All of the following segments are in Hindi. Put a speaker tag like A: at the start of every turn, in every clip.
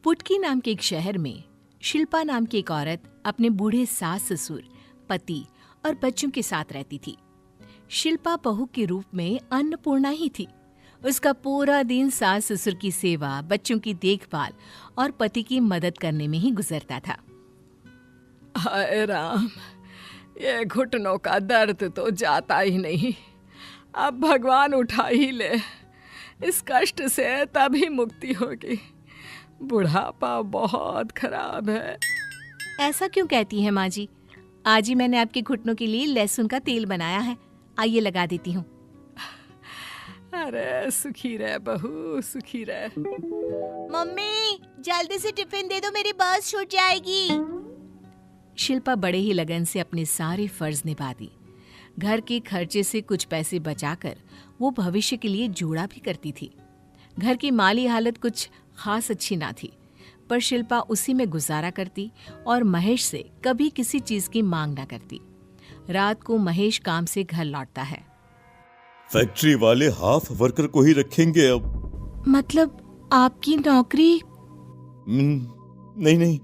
A: पुटकी नाम के एक शहर में शिल्पा नाम की एक औरत अपने बूढ़े सास ससुर, पति और बच्चों के साथ रहती थी। शिल्पा बहू के रूप में अन्नपूर्णा ही थी। उसका पूरा दिन सास ससुर की सेवा, बच्चों की देखभाल और पति की मदद करने में ही गुजरता था।
B: हाय राम, ये घुटनों का दर्द तो जाता ही नहीं। अब भगवान उठा ही ले, इस कष्ट से तभी मुक्ति होगी। बुढ़ापा बहुत खराब है।
A: ऐसा क्यों कहती है माँ जी? आज ही मैंने आपके घुटनों के लिए लहसुन का तेल बनाया है, आइए लगा देती हूँ।
B: अरे सुखी रह बहू, सुखी रह।
A: मम्मी जल्दी से टिफिन दे दो, मेरी बस छूट जाएगी। शिल्पा बड़े ही लगन से अपने सारे फर्ज निभाती। घर के खर्चे से कुछ पैसे बचाकर वो भविष्य के लिए जोड़ा भी करती थी। घर की माली हालत कुछ खास अच्छी ना थी, पर शिल्पा उसी में गुजारा करती और महेश से कभी किसी चीज की मांग ना करती। रात को महेश काम से घर लौटता है।
C: फैक्ट्री वाले हाफ वर्कर को ही रखेंगे अब।
A: मतलब आपकी नौकरी?
C: नहीं,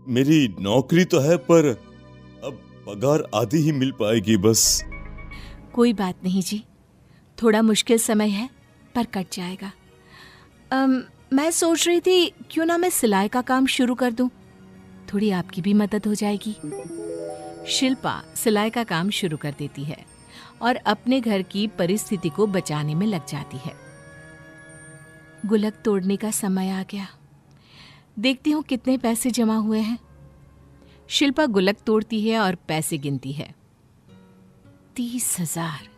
C: मेरी नौकरी तो है, पर अब पगार आधी ही मिल पाएगी बस।
A: कोई बात नहीं जी, थोड़ा मुश्किल समय है पर कट जाएगा। मैं सोच रही थी क्यों ना मैं सिलाई का काम शुरू कर दूं, थोड़ी आपकी भी मदद हो जाएगी। शिल्पा सिलाई का काम शुरू कर देती है और अपने घर की परिस्थिति को बचाने में लग जाती है। गुलक तोड़ने का समय आ गया, देखती हूँ कितने पैसे जमा हुए हैं। शिल्पा गुलक तोड़ती है और पैसे गिनती है। 30,000।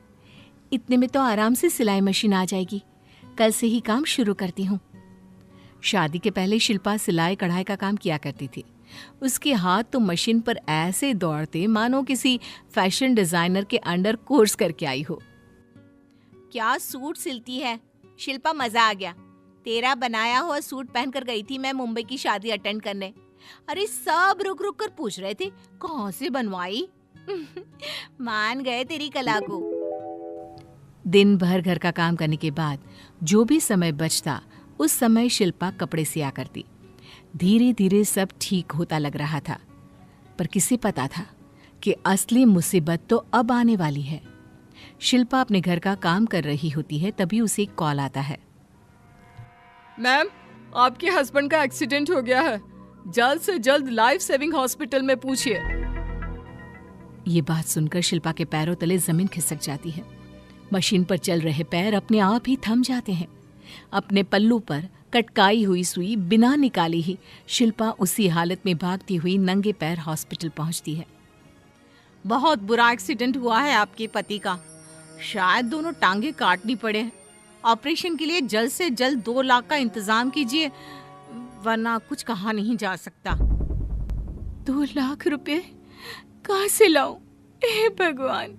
A: इतने में तो आराम से सिलाई मशीन आ जाएगी। कल से ही काम शुरू करती हूँ। शादी के पहले शिल्पा सिलाई कढ़ाई का काम किया करती थी। उसके हाथ तो मशीन पर ऐसे दौड़ते मानो किसी फैशन डिजाइनर के अंडर कोर्स करके आई हो। क्या सूट सिलती है शिल्पा, मजा आ गया। तेरा बनाया हुआ सूट पहनकर गई थी मैं मुंबई की शादी अटेंड करने। अरे सब रुक रुक कर पूछ रहे थे कहाँ से बनवाई। मान गए तेरी कला को। दिन भर घर का काम करने के बाद जो भी समय बचता उस समय शिल्पा कपड़े सिया करती। धीरे धीरे सब ठीक होता लग रहा था, पर किसे पता था कि असली मुसीबत तो अब आने वाली है। शिल्पा अपने घर का काम कर रही होती है, तभी उसे एक कॉल आता है।
B: मैम, आपके हस्बैंड का एक्सीडेंट हो गया है, जल्द से जल्द लाइफ सेविंग हॉस्पिटल में पूछिए।
A: ये बात सुनकर शिल्पा के पैरों तले जमीन खिसक जाती है। मशीन पर चल रहे पैर अपने आप ही थम जाते हैं। अपने पल्लू पर कटकाई हुई सुई बिना निकाली ही शिल्पा उसी हालत में भागती हुई नंगे पैर हॉस्पिटल पहुंचती है। बहुत बुरा एक्सीडेंट हुआ है आपके पति का, शायद दोनों टांगे काटनी पड़े। ऑपरेशन के लिए जल्द से जल्द 2 लाख का इंतजाम कीजिए, वरना कुछ कहा नहीं जा सकता। 2 लाख रुपए कहाँ से लाऊं? हे भगवान।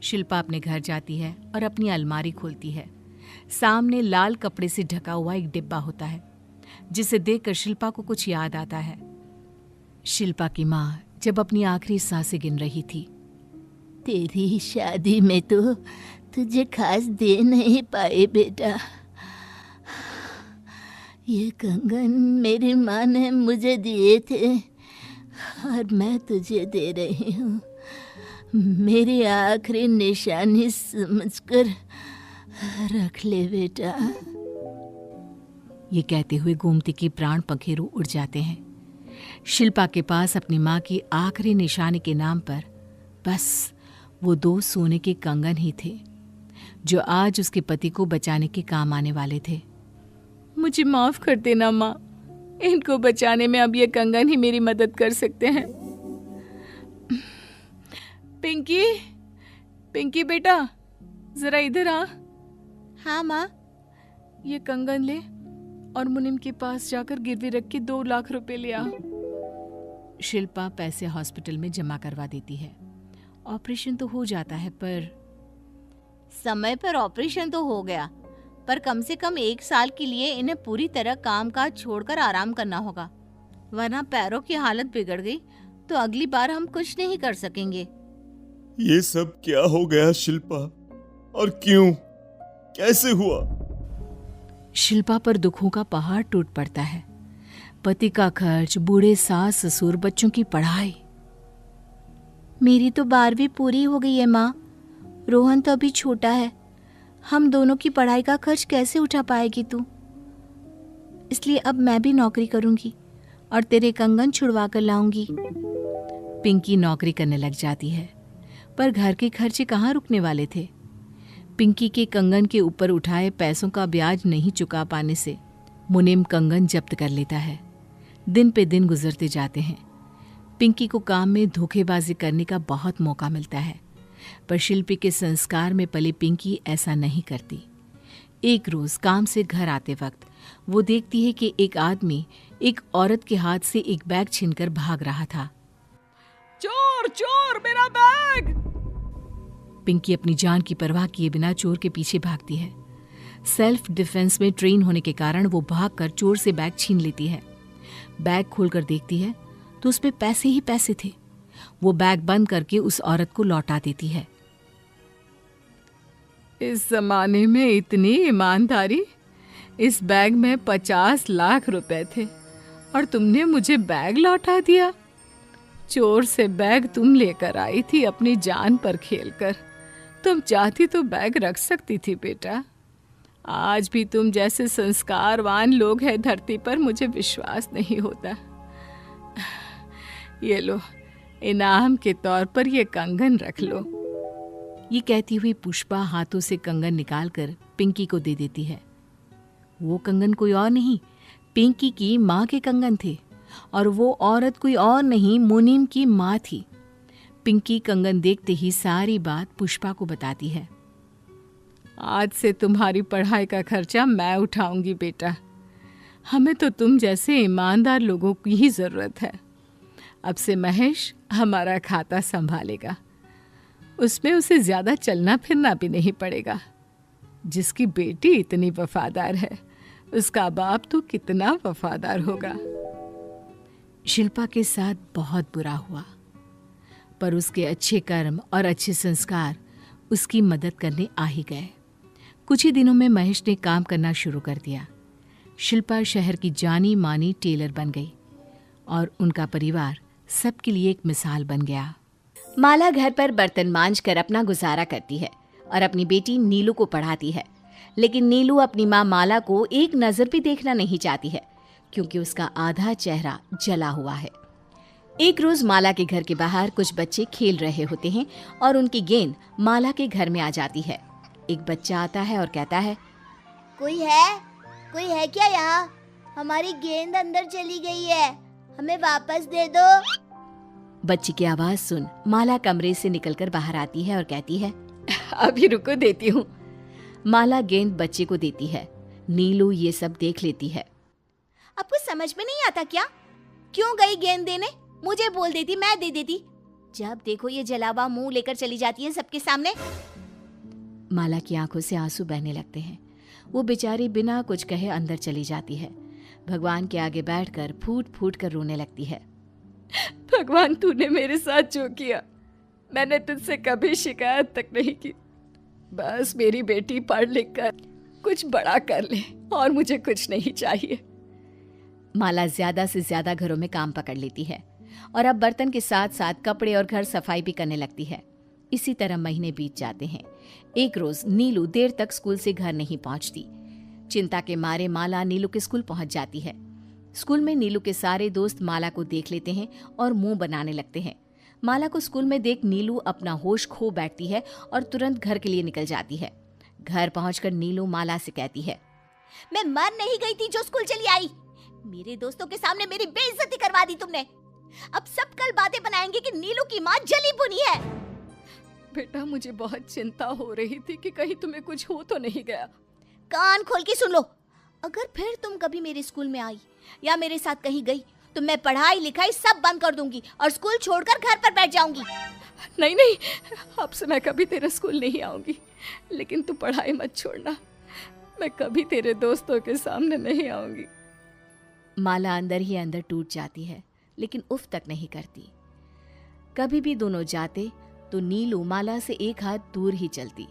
A: शिल्पा अपने घर जाती है और अपनी अलमारी खोलती है। सामने लाल कपड़े से ढका हुआ एक डिब्बा होता है, जिसे देखकर शिल्पा को कुछ याद आता है। शिल्पा की माँ जब अपनी आखिरी सांसें गिन रही थी। तेरी शादी में तो तुझे खास दे नहीं पाए बेटा। ये कंगन मेरी माँ ने मुझे दिए थे और मैं तुझे दे रही हूँ। मेरी आखिरी निशानी समझकर रख ले बेटा। ये कहते हुए गोमती की प्राण पखेरु उड़ जाते हैं। शिल्पा के पास अपनी माँ की आखिरी निशानी के नाम पर बस वो 2 सोने के कंगन ही थे, जो आज उसके पति को बचाने के काम आने वाले थे। मुझे माफ कर देना माँ, इनको बचाने में अब ये कंगन ही मेरी मदद कर सकते हैं। पिंकी, पिंकी बेटा जरा इधर आ। हाँ माँ। ये कंगन ले और मुनीम के पास जाकर गिरवी रख के 2 लाख रुपए ले आ। शिल्पा पैसे हॉस्पिटल में जमा करवा देती है। ऑपरेशन तो हो जाता है, पर समय पर ऑपरेशन तो हो गया, पर कम से कम 1 साल के लिए इन्हें पूरी तरह कामकाज छोड़कर आराम करना होगा, वरना पैरों की हालत बिगड़ गई तो अगली बार हम कुछ नहीं कर सकेंगे।
C: ये सब क्या हो गया शिल्पा, और क्यों, कैसे हुआ?
A: शिल्पा पर दुखों का पहाड़ टूट पड़ता है। पति का खर्च, बूढ़े सास ससुर, बच्चों की पढ़ाई। मेरी तो 12वीं पूरी हो गई है माँ। रोहन तो अभी छोटा है। हम दोनों की पढ़ाई का खर्च कैसे उठा पाएगी तू? इसलिए अब मैं भी नौकरी करूंगी और तेरे कंगन छुड़वा कर लाऊंगी। पिंकी नौकरी करने लग जाती है, पर घर के खर्चे कहाँ रुकने वाले थे। पिंकी के कंगन के ऊपर उठाए पैसों का ब्याज नहीं चुका पाने से मुनीम कंगन जब्त कर लेता है। दिन पे दिन गुजरते जाते हैं। पिंकी को काम में धोखेबाजी करने का बहुत मौका मिलता है, पर शिल्पी के संस्कार में पली पिंकी ऐसा नहीं करती। एक रोज काम से घर आते वक्त वो देखती है कि एक आदमी एक औरत के हाथ से एक बैग छीनकर भाग रहा था।
B: चोर चोर, मेरा बैग!
A: पिंकी अपनी जान की परवाह किए बिना चोर के पीछे भागती है। सेल्फ डिफेंस में ट्रेन होने के कारण वो भागकर चोर से बैग छीन लेती है। बैग खोलकर देखती है तो उसमें पैसे ही पैसे थे। वो बैग बंद करके उस औरत को लौटा देती है।
B: इस जमाने में इतनी ईमानदारी! इस बैग में 50 लाख रुपए थे और तुमने मुझे बैग लौटा दिया। चोर से बैग तुम लेकर आई थी अपनी जान पर खेलकर। तुम चाहती तो बैग रख सकती थी बेटा। आज भी तुम जैसे संस्कारवान लोग हैं धरती पर, मुझे विश्वास नहीं होता। ये लो, इनाम के तौर पर ये कंगन रख लो।
A: ये कहती हुई पुष्पा हाथों से कंगन निकालकर पिंकी को दे देती है। वो कंगन कोई और नहीं, पिंकी की माँ के कंगन थे, और वो औरत कोई और नहीं, मुनीम की माँ थी। पिंकी कंगन देखते ही सारी बात पुष्पा को बताती है।
B: आज से तुम्हारी पढ़ाई का खर्चा मैं उठाऊंगी बेटा। हमें तो तुम जैसे ईमानदार लोगों की ही जरूरत है। अब से महेश हमारा खाता संभालेगा। उसमें उसे ज्यादा चलना फिरना भी नहीं पड़ेगा। जिसकी बेटी इतनी वफादार है, उसका बाप तो कितना वफादार होगा।
A: शिल्पा के साथ बहुत बुरा हुआ, पर उसके अच्छे कर्म और अच्छे संस्कार उसकी मदद करने आ ही गए। कुछ ही दिनों में महेश ने काम करना शुरू कर दिया। शिल्पा शहर की जानी मानी टेलर बन गई और उनका परिवार सबके लिए एक मिसाल बन गया।
D: माला घर पर बर्तन मांजकर अपना गुजारा करती है और अपनी बेटी नीलू को पढ़ाती है, लेकिन नीलू अपनी माँ माला को एक नज़र भी देखना नहीं चाहती है, क्योंकि उसका आधा चेहरा जला हुआ है। एक रोज माला के घर के बाहर कुछ बच्चे खेल रहे होते हैं और उनकी गेंद माला के घर में आ जाती है। एक बच्चा आता है और कहता है,
E: कोई है क्या यहाँ? हमारी गेंद अंदर चली गई है, हमें वापस दे दो।
D: बच्ची की आवाज सुन माला कमरे से निकलकर बाहर आती है और कहती है,
B: अभी रुको, देती हूँ।
D: माला गेंद बच्चे को देती है। नीलू ये सब देख लेती है।
E: आपको समझ में नहीं आता क्या? क्यों गई गेंद देने? मुझे बोल देती, मैं दे देती। जब देखो ये जला हुआ मुंह लेकर चली जाती है सबके सामने।
D: माला की आंखों से आंसू बहने लगते हैं। वो बेचारी बिना कुछ कहे अंदर चली जाती है। भगवान के आगे बैठकर फूट फूट कर रोने लगती है।
B: भगवान, तूने मेरे साथ जो किया, मैंने तुझसे कभी शिकायत तक नहीं की। बस मेरी बेटी पढ़ लिख कर कुछ बड़ा कर ले और मुझे कुछ नहीं चाहिए।
D: माला ज्यादा से ज्यादा घरों में काम पकड़ लेती है और अब बर्तन के साथ साथ कपड़े और घर सफाई भी करने लगती है। इसी तरह महीने बीत जाते हैं। एक रोज नीलू देर तक स्कूल से घर नहीं पहुंचती। चिंता के मारे माला नीलू के स्कूल पहुंच जाती है। स्कूल में नीलू के सारे दोस्त माला को देख लेते हैं और मुंह बनाने लगते हैं। माला को स्कूल में देख नीलू अपना होश खो बैठती है और तुरंत घर के लिए निकल जाती है। घर पहुंचकर नीलू माला से कहती है,
E: मैं मर नहीं गई थी जो स्कूल चली आई। मेरे दोस्तों के सामने मेरी बेइज्जती करवा दी तुमने। अब सब कल बातें बनाएंगे कि नीलू की माँ जली बुनी है।
B: बेटा, मुझे बहुत चिंता हो रही थी कि कहीं तुम्हें कुछ हो तो नहीं गया।
E: कान खोल के सुन लो, अगर फिर तुम कभी मेरे स्कूल में आई या मेरे साथ कहीं गई तो मैं पढ़ाई लिखाई सब बंद कर दूंगी और स्कूल छोड़कर घर पर बैठ जाऊंगी।
B: नहीं नहीं, अब से मैं कभी तेरे स्कूल नहीं आऊंगी, लेकिन तू पढ़ाई मत छोड़ना। मैं कभी तेरे दोस्तों के सामने नहीं आऊंगी।
D: माला अंदर ही अंदर टूट जाती है, लेकिन उफ तक नहीं करती। कभी भी दोनों जाते तो नीलू माला से एक हाथ दूर ही चलती,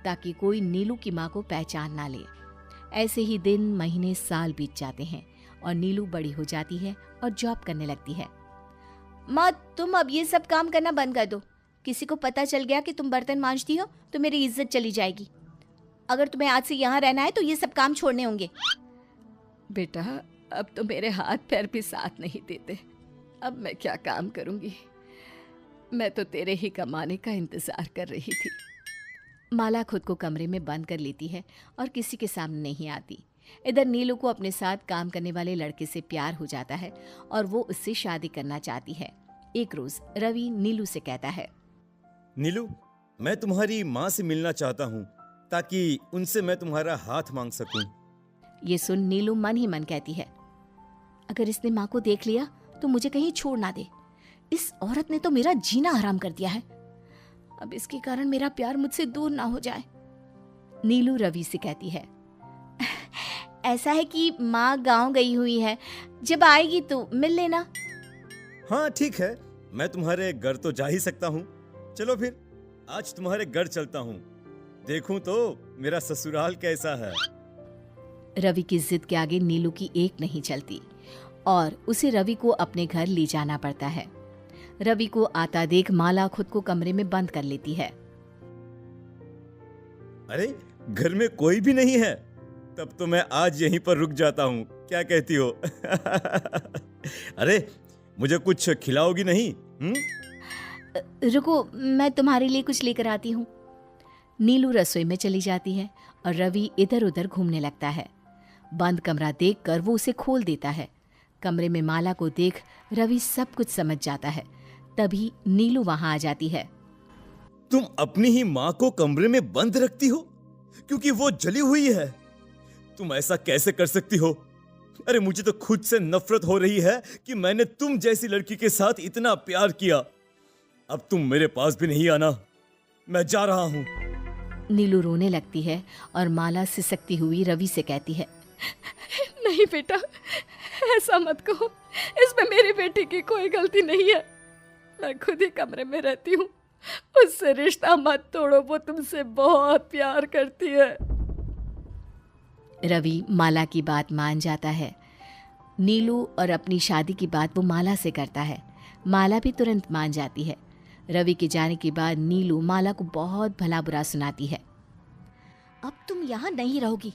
D: ताकि कोई नीलू की माँ को पहचान ना ले। ऐसे ही दिन महीने साल बीत जाते हैं और नीलू बड़ी हो जाती है और जॉब करने लगती है।
E: माँ, तुम अब ये सब काम करना बंद कर दो। किसी को पता चल गया कि तुम बर्तन मांजती हो तो मेरी इज्जत चली जाएगी। अगर तुम्हें आज से यहाँ रहना है तो ये सब काम छोड़ने होंगे।
B: बेटा, अब तो मेरे हाथ पैर भी साथ नहीं देते। अब मैं क्या काम करूंगी? मैं तो तेरे ही कमाने का इंतजार कर रही थी।
D: माला खुद को कमरे में बंद कर लेती है और किसी के सामने नहीं आती। इधर नीलू को अपने साथ काम करने वाले लड़के से प्यार हो जाता है और वो उससे शादी करना चाहती है। एक रोज रवि नीलू से कहता है,
C: नीलू, मैं तुम्हारी माँ से मिलना चाहता हूँ ताकि उनसे मैं तुम्हारा हाथ मांग सकूं।
D: ये सुन नीलू मन ही मन कहती है, अगर इसने माँ को देख लिया तो मुझे कहीं छोड़ ना दे। इस औरत ने तो मेरा जीना हराम कर दिया है। अब इसके कारण मेरा प्यार मुझसे दूर ना हो जाए। नीलू रवि से कहती है,
E: ऐसा है कि माँ गांव गई हुई है, जब आएगी तो मिल लेना।
C: हाँ ठीक है, मैं तुम्हारे घर तो जा ही सकता हूँ। चलो फिर आज तुम्हारे घर चलता हूँ, देखूं तो मेरा ससुराल कैसा है।
D: रवि की जिद के आगे नीलू की एक नहीं चलती और उसे रवि को अपने घर ले जाना पड़ता है। रवि को आता देख माला खुद को कमरे में बंद कर लेती है।
C: अरे घर में कोई भी नहीं है, तब तो मैं आज यहीं पर रुक जाता हूँ, क्या कहती हो? अरे मुझे कुछ खिलाओगी नहीं?
D: रुको, मैं तुम्हारे लिए कुछ लेकर आती हूँ। नीलू रसोई में चली जाती है और रवि इधर उधर घूमने लगता है। बंद कमरा देखकर वो उसे खोल देता है। कमरे में माला को देख रवि सब कुछ समझ जाता है। तभी नीलू वहां आ जाती है।
C: तुम अपनी ही माँ को कमरे में बंद रखती हो क्योंकि वो जली हुई है? तुम ऐसा कैसे कर सकती हो? अरे मुझे तो खुद से नफरत हो रही है कि मैंने तुम जैसी लड़की के साथ इतना प्यार किया। अब तुम मेरे पास भी नहीं आना, मैं जा रहा हूँ।
D: नीलू रोने लगती है और माला सिसकती हुई रवि से कहती है,
B: नहीं बेटा, ऐसा मत कहो। इसमें मेरी बेटी की कोई गलती नहीं है। मैं खुद ही कमरे में रहती हूँ, उससे रिश्ता मत तोड़ो, वो तुमसे बहुत प्यार करती है।
D: रवि माला की बात मान जाता है। नीलू और अपनी शादी की बात वो माला से करता है। माला भी तुरंत मान जाती है। रवि के जाने के बाद नीलू माला को बहुत भला बुरा सुनाती है।
E: अब तुम यहाँ नहीं रहोगी,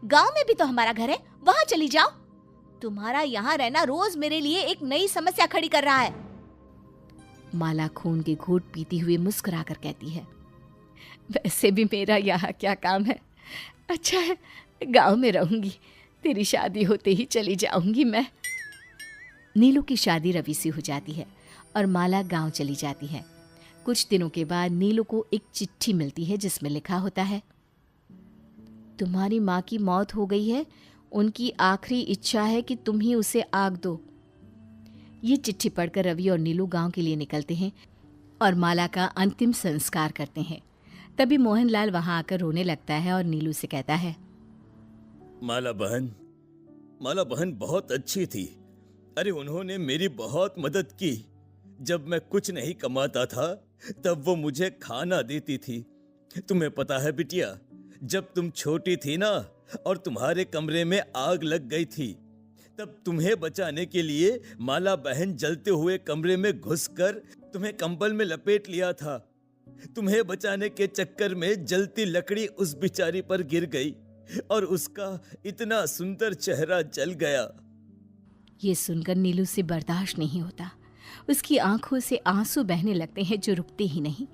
E: गांव में भी तो हमारा घर है, वहां चली जाओ। तुम्हारा यहाँ रहना रोज मेरे लिए एक नई समस्या खड़ी कर रहा है।
D: माला खून के घूंट पीती हुई मुस्कुराकर कहती है,
B: वैसे भी मेरा यहाँ क्या काम है? अच्छा है, गांव में रहूंगी। तेरी शादी होते ही चली जाऊंगी मैं।
D: नीलू की शादी रवि से हो जाती है और माला गांव चली जाती है। कुछ दिनों के बाद नीलू को एक चिट्ठी मिलती है जिसमें लिखा होता है, तुम्हारी माँ की मौत हो गई है, उनकी आखिरी इच्छा है कि तुम ही उसे आग दो। ये चिट्ठी पढ़कर रवि और नीलू गांव के लिए निकलते हैं और माला का अंतिम संस्कार करते हैं। तभी मोहनलाल वहां आकर रोने लगता है और नीलू से कहता है,
C: माला बहन बहुत अच्छी थी। अरे उन्होंने मेरी बहुत मदद की। जब मैं कुछ नहीं कमाता था तब वो मुझे खाना देती थी। तुम्हें पता है बिटिया, जब तुम छोटी थी ना और तुम्हारे कमरे में आग लग गई थी, तब तुम्हें बचाने के लिए माला बहन जलते हुए कमरे में घुसकर तुम्हें कंबल में लपेट लिया था। तुम्हें बचाने के चक्कर में जलती लकड़ी उस बेचारी पर गिर गई और उसका इतना सुंदर चेहरा जल गया।
D: ये सुनकर नीलू से बर्दाश्त नहीं होता। उसकी आंखों से आंसू बहने लगते हैं जो रुकते ही नहीं।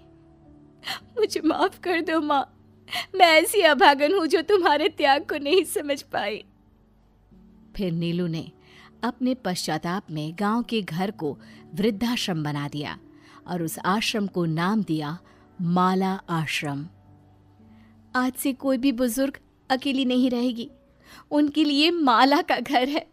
B: मुझे माफ कर दो माँ, मैं ऐसी अभागन हूँ जो तुम्हारे त्याग को नहीं समझ पाई।
D: फिर नीलू ने अपने पश्चाताप में गांव के घर को वृद्धाश्रम बना दिया और उस आश्रम को नाम दिया माला आश्रम। आज से कोई भी बुजुर्ग अकेली नहीं रहेगी, उनके लिए माला का घर है।